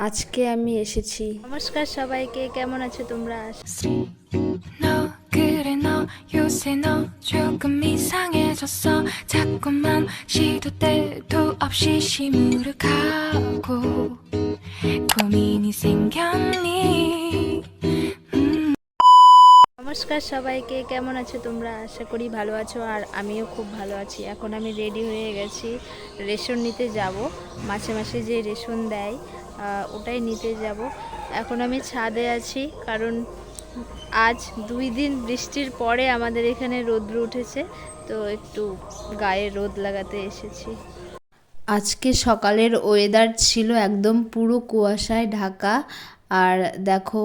আজকে আমি এসেছি। নমস্কার সবাইকে, কেমন আছো তোমরা? 너 그래 너 요새 너 조금 이상해졌어 자꾸만 시도 때도 없이 시무룩하고 고민이 생겼니 নমস্কার সবাইকে, কেমন আছো তোমরা? আশা করি ভালো আছো, আর আমিও খুব ভালো আছি। এখন আমি রেডি হয়ে গেছি, রেশন নিতে যাব। মাসে মাসে যে রেশন দেয় ওটাই নিতে যাব। এখন আমি ছাদে আছি, কারণ আজ 2 দিন বৃষ্টির পরে আমাদের এখানে রোদ্র উঠেছে, তো একটু গায়ে রোদ লাগাতে এসেছি। আজকে সকালের ওয়েদার ছিল একদম পুরো কুয়াশায় ঢাকা, আর দেখো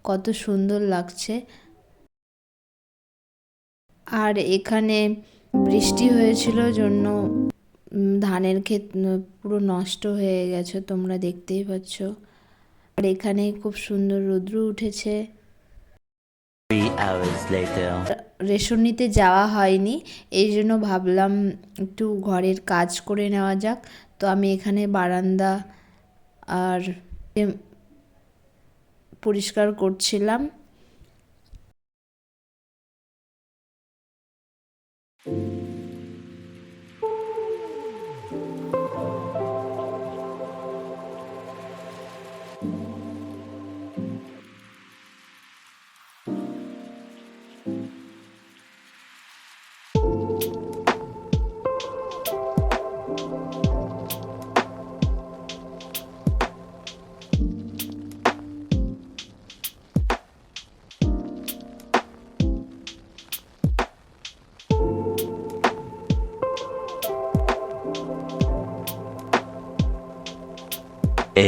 কত সুন্দর লাগছে। আর এখানে বৃষ্টি হয়েছিল জন্য ধানের ক্ষেত পুরো নষ্ট হয়ে গেছে, তোমরা দেখতেই পাচ্ছ। আর এখানে খুব সুন্দর রৌদ্র উঠেছে। 3 hours later. রেশন নিতে যাওয়া হয়নি, এই জন্য ভাবলাম একটু ঘরের কাজ করে নেওয়া যাক। তো আমি এখানে বারান্দা আর পরিষ্কার করছিলাম।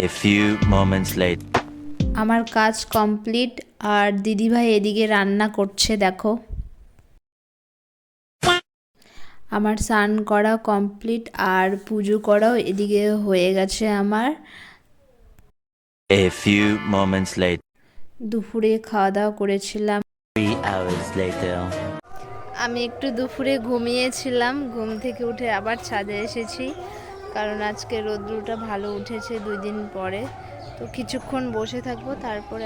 A few moments later. আমার কাজ কমপ্লিট, আর দিদিভাই এদিকে রান্না করছে দেখো। আমার স্নান করা কমপ্লিট, আর পুজো করাও এদিকে হয়ে গেছে আমার। A few moments later. দুপুরে খাওয়া দাওয়া করেছিলাম। 3 hours later. আমি একটু দুপুরে ঘুমিয়েছিলাম, ঘুম থেকে উঠে আবার ছাদে এসেছি, কারণ আজকে রৌদ্রটা ভালো উঠেছে 2 দিন পরে। তো কিছুক্ষণ বসে থাকবো, তারপরে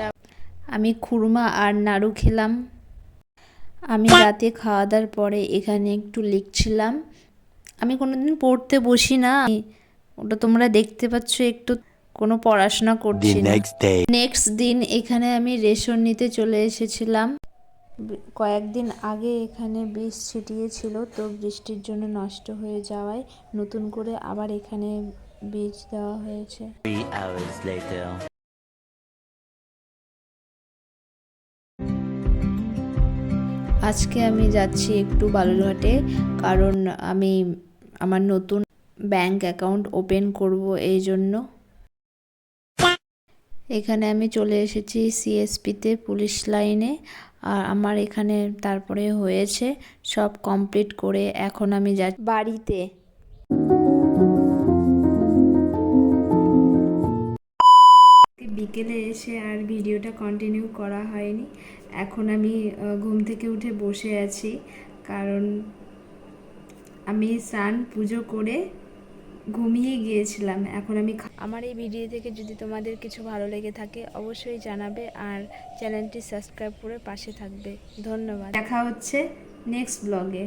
আমি খুরমা আর নাড়ু খেলাম। আমি রাতে খাওয়া দাওয়ার পরে এখানে একটু লিখছিলাম। আমি কোনোদিন পড়তে বসি না, ওটা তোমরা দেখতে পাচ্ছ, একটু কোনো পড়াশোনা করছি The না। next day. নেক্সট দিন এখানে আমি রেশন নিতে চলে এসেছিলাম। কয়েকদিন আগে এখানে বীজ ছিটিয়েছিল, তো বৃষ্টির জন্য নষ্ট হয়ে যাওয়ায় নতুন করে আবার এখানে বীজ দেওয়া হয়েছে। 3 hours later. আজকে আমি যাচ্ছি একটু বালুরঘাটে, কারণ আমি আমার নতুন ব্যাংক অ্যাকাউন্ট ওপেন করব, এই জন্য। এখানে আমি চলে এসেছি সিএসপিতে, পুলিশ লাইনে। আর আমার এখানে তারপরে হয়েছে সব কমপ্লিট করে, এখন আমি যাচ্ছি বাড়িতে। বিকেলে এসে আর ভিডিওটা কন্টিনিউ করা হয়নি। এখন আমি ঘুম থেকে উঠে বসে আছি, কারণ আমি স্নান পুজো করে ঘুমিয়ে গিয়েছিলাম। এখন আমি আমার এই ভিডিও থেকে যদি তোমাদের কিছু ভালো লেগে থাকে অবশ্যই জানাবে, আর চ্যানেলটি সাবস্ক্রাইব করে পাশে থাকবে। ধন্যবাদ, দেখা হচ্ছে নেক্সট ব্লগে।